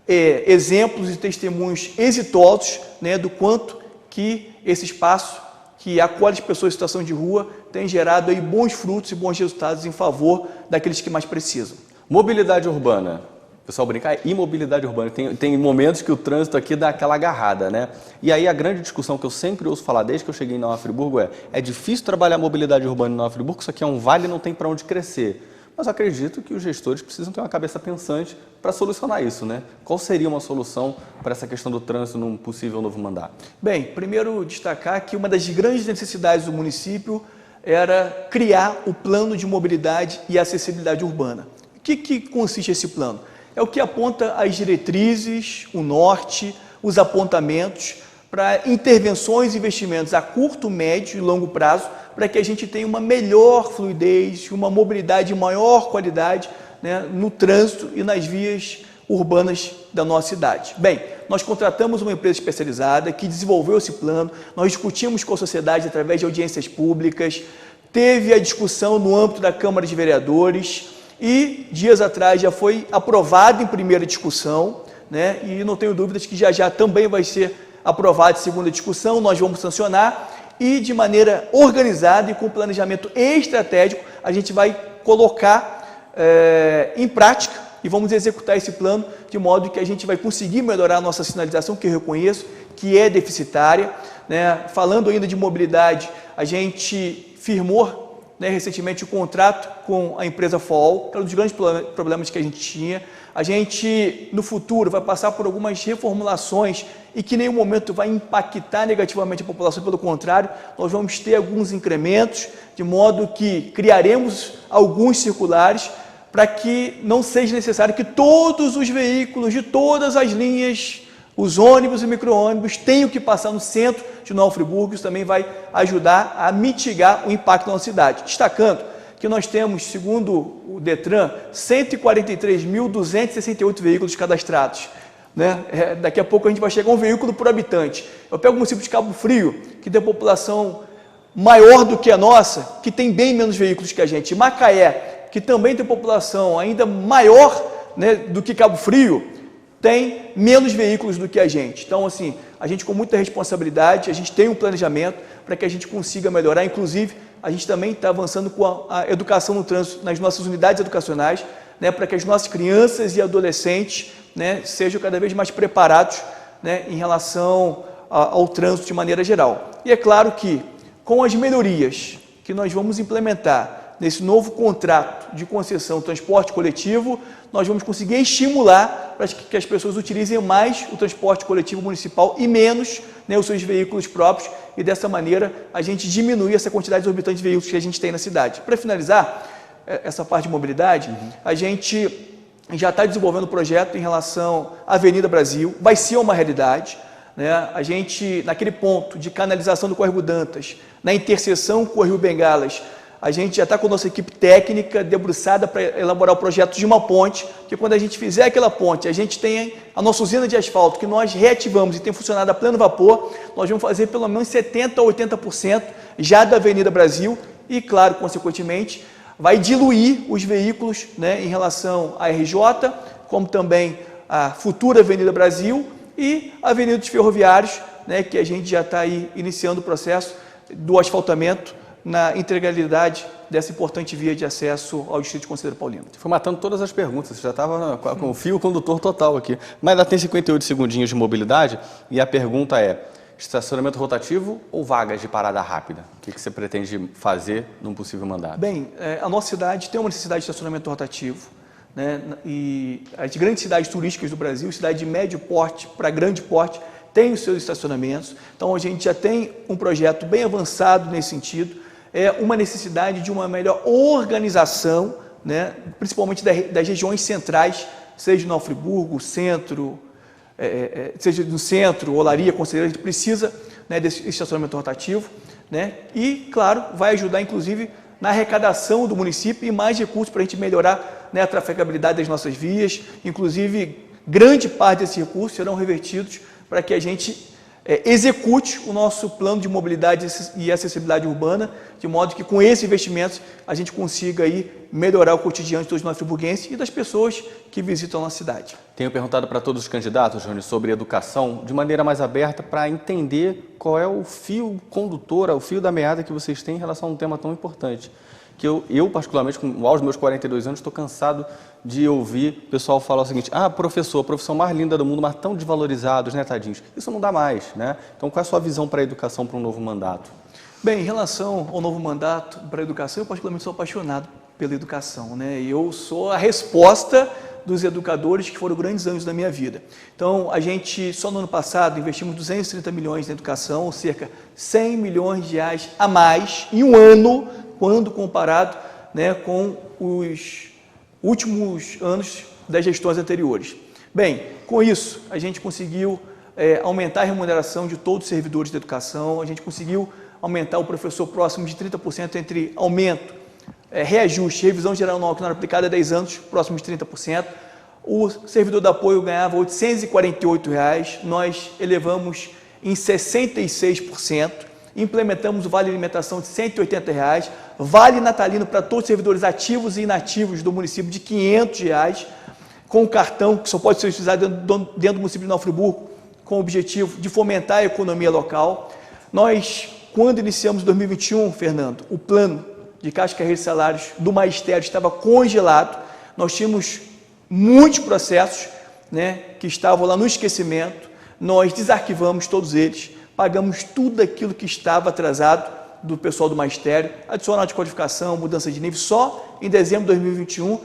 exemplos e testemunhos exitosos, né, do quanto que esse espaço que acolhe as pessoas em situação de rua tem gerado aí bons frutos e bons resultados em favor daqueles que mais precisam. Mobilidade urbana. O pessoal brinca, é imobilidade urbana. Tem momentos que o trânsito aqui dá aquela agarrada, né? E aí a grande discussão que eu sempre ouço falar desde que eu cheguei em Nova Friburgo é difícil trabalhar a mobilidade urbana em Nova Friburgo, isso aqui é um vale e não tem para onde crescer. Mas acredito que os gestores precisam ter uma cabeça pensante para solucionar isso, né? Qual seria uma solução para essa questão do trânsito num possível novo mandato? Bem, primeiro destacar que uma das grandes necessidades do município era criar o plano de mobilidade e acessibilidade urbana. O que consiste esse plano? É o que aponta as diretrizes, o norte, os apontamentos para intervenções e investimentos a curto, médio e longo prazo, para que a gente tenha uma melhor fluidez, uma mobilidade de maior qualidade, né, no trânsito e nas vias urbanas da nossa cidade. Bem, nós contratamos uma empresa especializada que desenvolveu esse plano, nós discutimos com a sociedade através de audiências públicas, teve a discussão no âmbito da Câmara de Vereadores e dias atrás já foi aprovado em primeira discussão, né, e não tenho dúvidas que já também vai ser aprovado em segunda discussão, nós vamos sancionar e de maneira organizada e com planejamento estratégico a gente vai colocar em prática e vamos executar esse plano de modo que a gente vai conseguir melhorar a nossa sinalização, que eu reconheço que é deficitária, né? Falando ainda de mobilidade, a gente firmou, né, recentemente o contrato com a empresa FOL, que era um dos grandes problemas que a gente tinha. A gente, no futuro, vai passar por algumas reformulações e que em nenhum momento vai impactar negativamente a população, pelo contrário, nós vamos ter alguns incrementos, de modo que criaremos alguns circulares para que não seja necessário que todos os veículos de todas as linhas, os ônibus e micro-ônibus, tenham que passar no centro de Nova Friburgo. Isso também vai ajudar a mitigar o impacto na cidade. Destacando que nós temos, segundo o Detran, 143.268 veículos cadastrados, né? Daqui a pouco a gente vai chegar a um veículo por habitante. Eu pego o município de Cabo Frio, que tem população maior do que a nossa, que tem bem menos veículos que a gente. Macaé, que também tem população ainda maior, né, do que Cabo Frio, tem menos veículos do que a gente. Então, assim, a gente com muita responsabilidade, a gente tem um planejamento para que a gente consiga melhorar. Inclusive, a gente também está avançando com a educação no trânsito nas nossas unidades educacionais, né, para que as nossas crianças e adolescentes, né, sejam cada vez mais preparados, né, em relação ao trânsito de maneira geral. E é claro que, com as melhorias que nós vamos implementar nesse novo contrato de concessão transporte coletivo, nós vamos conseguir estimular para que as pessoas utilizem mais o transporte coletivo municipal e menos, né, os seus veículos próprios, e dessa maneira a gente diminui essa quantidade exorbitante de veículos que a gente tem na cidade. Para finalizar essa parte de mobilidade, a gente já está desenvolvendo um projeto em relação à Avenida Brasil, vai ser uma realidade, né? A gente, naquele ponto de canalização do Córrego Dantas, na interseção com o Rio Bengalas, a gente já está com a nossa equipe técnica debruçada para elaborar o projeto de uma ponte, que quando a gente fizer aquela ponte, a gente tem a nossa usina de asfalto, que nós reativamos e tem funcionado a pleno vapor, nós vamos fazer pelo menos 70% a 80% já da Avenida Brasil e, claro, consequentemente, vai diluir os veículos, né, em relação à RJ, como também a futura Avenida Brasil e a Avenida dos Ferroviários, né, que a gente já está aí iniciando o processo do asfaltamento na integralidade dessa importante via de acesso ao distrito de Conselheiro Paulino. Foi matando todas as perguntas, você já estava com o fio condutor total aqui. Mas ainda tem 58 segundinhos de mobilidade e a pergunta é, estacionamento rotativo ou vagas de parada rápida? O que você pretende fazer num possível mandato? Bem, a nossa cidade tem uma necessidade de estacionamento rotativo, né? E as grandes cidades turísticas do Brasil, cidade de médio porte para grande porte, têm os seus estacionamentos. Então, a gente já tem um projeto bem avançado nesse sentido. É uma necessidade de uma melhor organização, né? Principalmente das regiões centrais, seja no Nova Friburgo, centro, seja no centro, Olaria, Conselheiro, a gente precisa, né, desse estacionamento rotativo, né? E, claro, vai ajudar, inclusive, na arrecadação do município e mais recursos para a gente melhorar, né, a trafegabilidade das nossas vias. Inclusive, grande parte desses recursos serão revertidos para que a gente execute o nosso plano de mobilidade e acessibilidade urbana, de modo que com esses investimentos a gente consiga aí melhorar o cotidiano de todos os nossos friburguenses e das pessoas que visitam a nossa cidade. Tenho perguntado para todos os candidatos, Júnior, sobre educação de maneira mais aberta para entender qual é o fio condutor, o fio da meada que vocês têm em relação a um tema tão importante. Que eu particularmente, aos meus 42 anos, estou cansado de ouvir o pessoal falar o seguinte: professor, a profissão mais linda do mundo, mas tão desvalorizados, né, tadinhos? Isso não dá mais, né? Então, qual é a sua visão para a educação, para um novo mandato? Bem, em relação ao novo mandato para a educação, eu particularmente sou apaixonado pela educação, né? Eu sou a resposta dos educadores que foram grandes anos da minha vida. Então, a gente, só no ano passado, investimos 230 milhões na educação, ou cerca de 100 milhões de reais a mais em um ano, quando comparado, né, com os últimos anos das gestões anteriores. Bem, com isso, a gente conseguiu aumentar a remuneração de todos os servidores da educação, a gente conseguiu aumentar o professor próximo de 30% entre aumento, reajuste, revisão geral anual que não era aplicada há 10 anos, próximo de 30%. O servidor de apoio ganhava R$ 848, nós elevamos em 66%. Implementamos o Vale Alimentação de R$ 180, Vale Natalino para todos os servidores ativos e inativos do município de R$ 500, com cartão que só pode ser utilizado dentro do município de Nova Friburgo, com o objetivo de fomentar a economia local. Nós, quando iniciamos em 2021, Fernando, o plano de caixa, carreira e salários do magistério estava congelado. Nós tínhamos muitos processos, né, que estavam lá no esquecimento. Nós desarquivamos todos eles, pagamos tudo aquilo que estava atrasado do pessoal do magistério, adicional de codificação, mudança de nível, só em dezembro de 2021,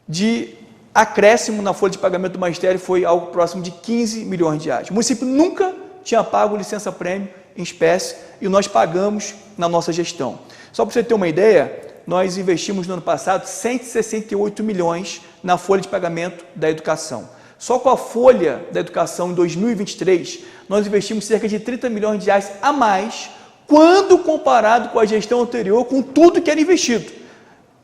de acréscimo na folha de pagamento do magistério foi algo próximo de 15 milhões de reais. O município nunca tinha pago licença-prêmio em espécie e nós pagamos na nossa gestão. Só para você ter uma ideia, nós investimos no ano passado 168 milhões na folha de pagamento da educação. Só com a folha da educação em 2023, nós investimos cerca de 30 milhões de reais a mais, quando comparado com a gestão anterior, com tudo que era investido.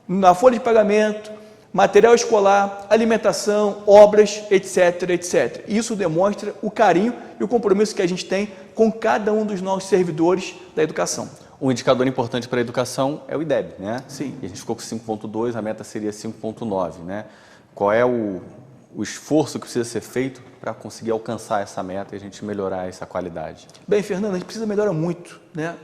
Na folha de pagamento, material escolar, alimentação, obras, etc, etc. Isso demonstra o carinho e o compromisso que a gente tem com cada um dos nossos servidores da educação. Um indicador importante para a educação é o IDEB, né? Sim. E a gente ficou com 5,2, a meta seria 5,9, né? Qual é o esforço que precisa ser feito para conseguir alcançar essa meta e a gente melhorar essa qualidade? Bem, Fernando, a gente precisa melhorar muito, né,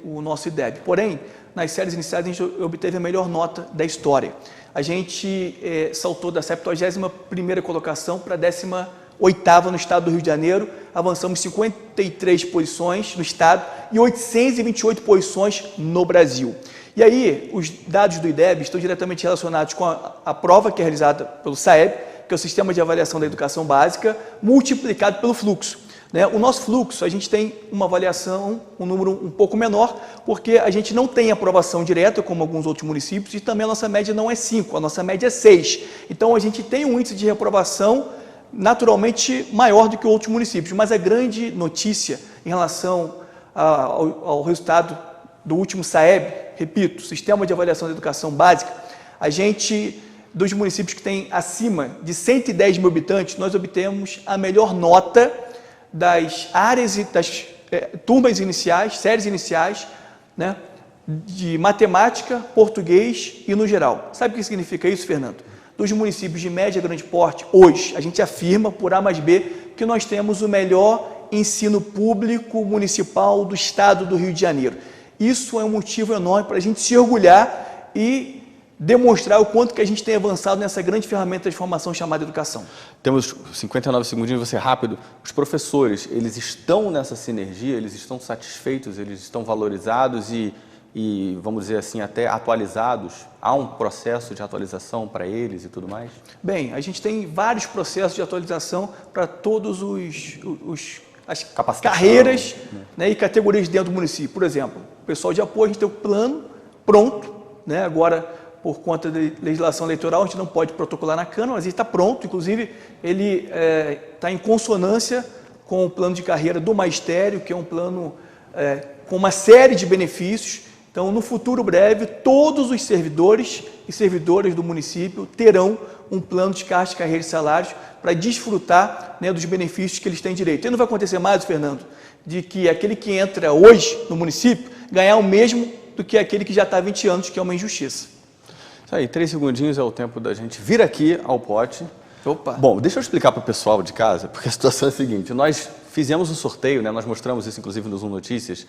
o nosso IDEB. Porém, nas séries iniciais, a gente obteve a melhor nota da história. A gente saltou da 71ª colocação para a 18ª no estado do Rio de Janeiro, avançamos 53 posições no estado e 828 posições no Brasil. E aí, os dados do IDEB estão diretamente relacionados com a prova que é realizada pelo SAEB, que é o Sistema de Avaliação da Educação Básica, multiplicado pelo fluxo. Né? O nosso fluxo, a gente tem uma avaliação, um número um pouco menor, porque a gente não tem aprovação direta, como alguns outros municípios, e também a nossa média não é 5, a nossa média é 6. Então, a gente tem um índice de reprovação naturalmente maior do que outros municípios. Mas a grande notícia em relação ao resultado do último SAEB, repito, Sistema de Avaliação da Educação Básica, a gente, dos municípios que têm acima de 110 mil habitantes, nós obtemos a melhor nota das áreas e das turmas iniciais, séries iniciais, né, de matemática, português e no geral. Sabe o que significa isso, Fernando? Dos municípios de média e grande porte, hoje, a gente afirma, por A mais B, que nós temos o melhor ensino público municipal do estado do Rio de Janeiro. Isso é um motivo enorme para a gente se orgulhar e demonstrar o quanto que a gente tem avançado nessa grande ferramenta de formação chamada educação. Temos 59 segundinhos, vou ser rápido. Os professores, eles estão nessa sinergia, eles estão satisfeitos, eles estão valorizados e, vamos dizer assim, até atualizados? Há um processo de atualização para eles e tudo mais? Bem, a gente tem vários processos de atualização para todos as carreiras, né, e categorias dentro do município. Por exemplo, o pessoal de apoio, a gente tem o plano pronto, né, agora, por conta da legislação eleitoral, a gente não pode protocolar na Câmara, mas ele está pronto, inclusive ele está em consonância com o plano de carreira do magistério, que é um plano com uma série de benefícios. Então, no futuro breve, todos os servidores e servidoras do município terão um plano de carreira e salários para desfrutar, né, dos benefícios que eles têm direito. E não vai acontecer mais, Fernando, de que aquele que entra hoje no município ganhar o mesmo do que aquele que já está há 20 anos, que é uma injustiça. Isso aí, 3 segundinhos é o tempo da gente vir aqui ao pote. Opa! Bom, deixa eu explicar para o pessoal de casa, porque a situação é a seguinte, nós fizemos um sorteio, né, nós mostramos isso inclusive no Zoom Notícias,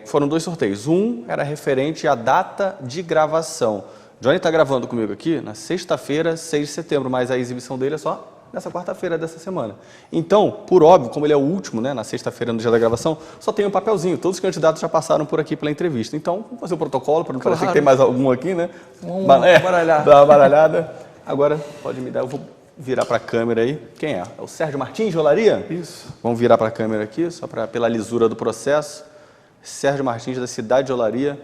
foram 2 sorteios, um era referente à data de gravação. Johnny está gravando comigo aqui na sexta-feira, 6 de setembro, mas a exibição dele é só nessa quarta-feira dessa semana. Então, por óbvio, como ele é o último, né, na sexta-feira, no dia da gravação, só tem um papelzinho, todos os candidatos já passaram por aqui pela entrevista. Então, vamos fazer o protocolo, para não parecer que tem mais algum aqui, né? Vamos baralhar. Dar uma baralhada. Agora, pode me dar, eu vou virar para a câmera aí. Quem é? É o Sérgio Martins, de Olaria? Isso. Vamos virar para a câmera aqui, só pela lisura do processo. Sérgio Martins, da cidade de Olaria.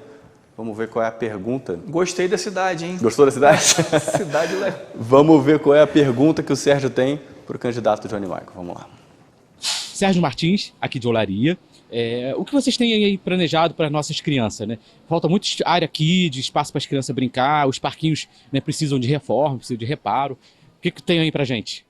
Vamos ver qual é a pergunta. Gostei da cidade, hein? Gostou da cidade? Cidade Vamos ver qual é a pergunta que o Sérgio tem para o candidato Johnny Michael. Vamos lá. Sérgio Martins, aqui de Olaria. O que vocês têm aí planejado para as nossas crianças, né? Falta muita área aqui, de espaço para as crianças brincar, os parquinhos, né, precisam de reforma, precisam de reparo. O que tem aí para a gente?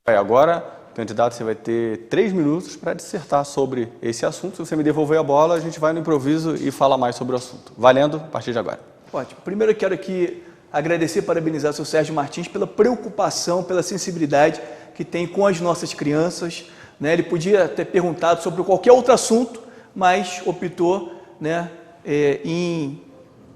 Agora, candidato, você vai ter 3 minutos para dissertar sobre esse assunto. Se você me devolver a bola, a gente vai no improviso e fala mais sobre o assunto. Valendo, a partir de agora. Ótimo. Primeiro eu quero aqui agradecer e parabenizar o seu Sérgio Martins pela preocupação, pela sensibilidade que tem com as nossas crianças, né? Ele podia ter perguntado sobre qualquer outro assunto, mas optou, né, em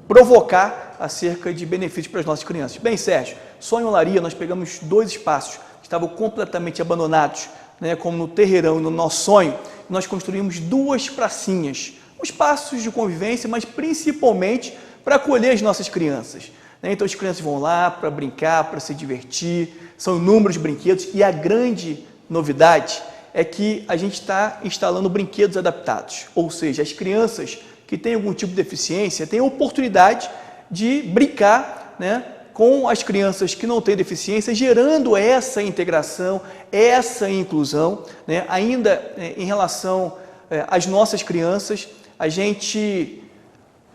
provocar acerca de benefícios para as nossas crianças. Bem, Sérgio, só em Olaria nós pegamos 2 espaços que estavam completamente abandonados, né, como no Terreirão e no Nosso Sonho. Nós construímos 2 pracinhas, espaços de convivência, mas principalmente para acolher as nossas crianças. Então as crianças vão lá para brincar, para se divertir, são inúmeros brinquedos e a grande novidade é que a gente está instalando brinquedos adaptados, ou seja, as crianças que têm algum tipo de deficiência têm a oportunidade de brincar, né, com as crianças que não têm deficiência, gerando essa integração, essa inclusão, né? Ainda em relação às nossas crianças, a gente,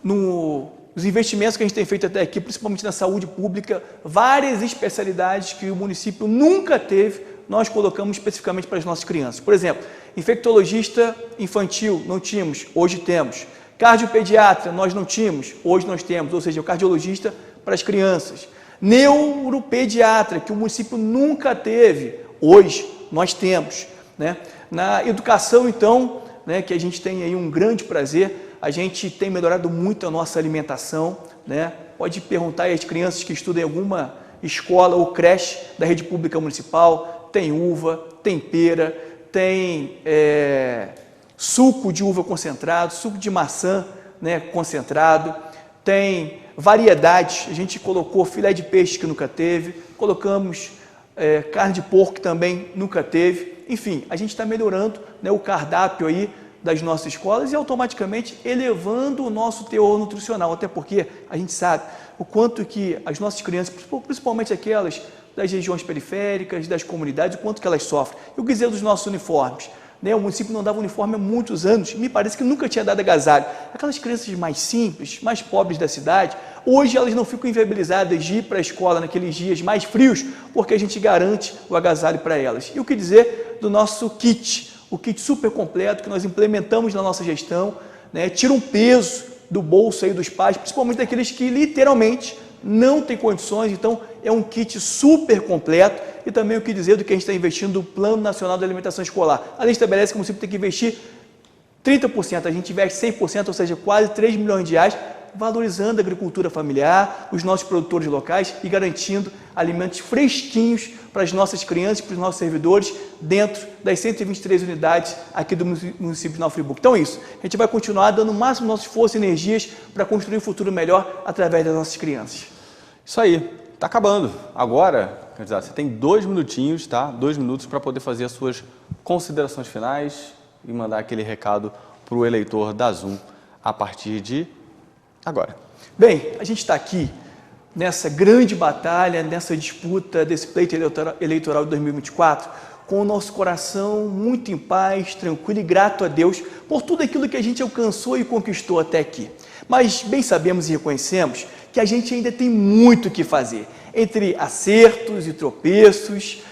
nos investimentos que a gente tem feito até aqui, principalmente na saúde pública, várias especialidades que o município nunca teve, nós colocamos especificamente para as nossas crianças. Por exemplo, infectologista infantil, não tínhamos, hoje temos. Cardiopediatra, nós não tínhamos, hoje nós temos, ou seja, o cardiologista para as crianças. Neuropediatra, que o município nunca teve, hoje nós temos, né? Na educação, então, né, que a gente tem aí um grande prazer, a gente tem melhorado muito a nossa alimentação, né? Pode perguntar aí às crianças que estudam em alguma escola ou creche da rede pública municipal, tem uva, tem pera, tem suco de uva concentrado, suco de maçã, né, concentrado, tem variedades, a gente colocou filé de peixe que nunca teve, colocamos carne de porco que também nunca teve, enfim, a gente está melhorando, né, o cardápio aí das nossas escolas e automaticamente elevando o nosso teor nutricional, até porque a gente sabe o quanto que as nossas crianças, principalmente aquelas das regiões periféricas, das comunidades, o quanto que elas sofrem. E o que dizer dos nossos uniformes? O município não dava uniforme há muitos anos, me parece que nunca tinha dado agasalho. Aquelas crianças mais simples, mais pobres da cidade, hoje elas não ficam inviabilizadas de ir para a escola naqueles dias mais frios, porque a gente garante o agasalho para elas. E o que dizer do nosso kit, o kit super completo que nós implementamos na nossa gestão, né, tira um peso do bolso aí dos pais, principalmente daqueles que literalmente não têm condições, então é um kit super completo. E também o que dizer do que a gente está investindo no Plano Nacional de Alimentação Escolar. A lei estabelece que o município tem que investir 30%, a gente investe 100%, ou seja, quase 3 milhões de reais valorizando a agricultura familiar, os nossos produtores locais e garantindo alimentos fresquinhos para as nossas crianças e para os nossos servidores dentro das 123 unidades aqui do município de Nova Friburgo. Então é isso, a gente vai continuar dando o máximo do nosso esforço e energias para construir um futuro melhor através das nossas crianças. Isso aí, está acabando. Agora, candidato, você tem 2 minutinhos, tá? 2 minutos para poder fazer as suas considerações finais e mandar aquele recado para o eleitor da Zoom a partir de agora. Bem, a gente está aqui nessa grande batalha, nessa disputa desse pleito eleitoral de 2024, com o nosso coração muito em paz, tranquilo e grato a Deus por tudo aquilo que a gente alcançou e conquistou até aqui. Mas bem sabemos e reconhecemos que a gente ainda tem muito o que fazer, entre acertos e tropeços,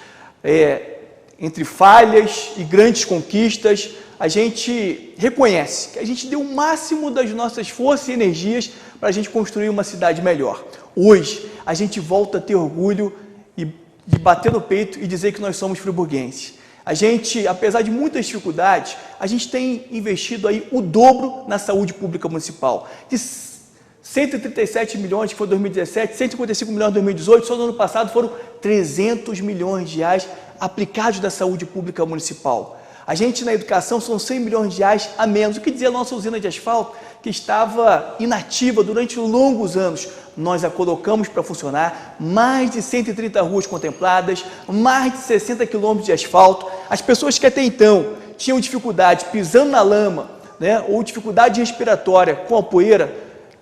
entre falhas e grandes conquistas. A gente reconhece que a gente deu o máximo das nossas forças e energias para a gente construir uma cidade melhor. Hoje, a gente volta a ter orgulho de bater no peito e dizer que nós somos friburguenses. A gente, apesar de muitas dificuldades, a gente tem investido aí o dobro na saúde pública municipal. De 137 milhões, que foi em 2017, 155 milhões em 2018, só no ano passado foram 300 milhões de reais aplicados da saúde pública municipal. A gente, na educação, são 100 milhões de reais a menos. O que dizia a nossa usina de asfalto, que estava inativa durante longos anos. Nós a colocamos para funcionar, mais de 130 ruas contempladas, mais de 60 quilômetros de asfalto. As pessoas que até então tinham dificuldade pisando na lama, né, ou dificuldade respiratória com a poeira,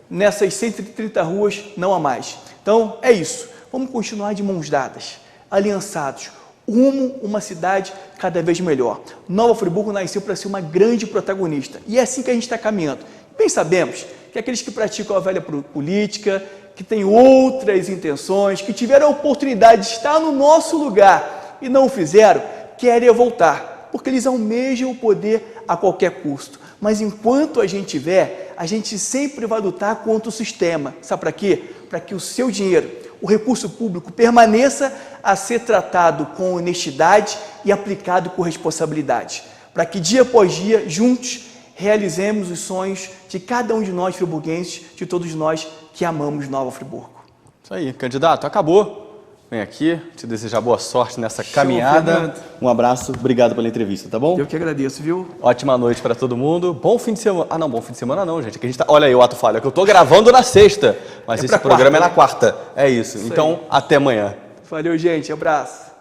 nessas 130 ruas não há mais. Então, é isso. Vamos continuar de mãos dadas, aliançados, rumo a uma cidade cada vez melhor. Nova Friburgo nasceu para ser uma grande protagonista e é assim que a gente está caminhando. Bem sabemos que aqueles que praticam a velha política, que têm outras intenções, que tiveram a oportunidade de estar no nosso lugar e não o fizeram, querem voltar, porque eles almejam o poder a qualquer custo. Mas enquanto a gente tiver, a gente sempre vai lutar contra o sistema. Sabe para quê? Para que o seu dinheiro, o recurso público, permaneça a ser tratado com honestidade e aplicado com responsabilidade. Para que dia após dia, juntos, realizemos os sonhos de cada um de nós friburguenses, de todos nós que amamos Nova Friburgo. Isso aí, candidato, acabou. Vem aqui, te desejar boa sorte nessa caminhada. Fernando. Um abraço, obrigado pela entrevista, tá bom? Eu que agradeço, viu? Ótima noite para todo mundo. Bom fim de semana. Ah, não, bom fim de semana não, gente. Que a gente tá... Olha aí o ato falho, é que eu tô gravando na sexta, mas esse programa é na quarta. É isso. Então, até amanhã. Valeu, gente. Abraço.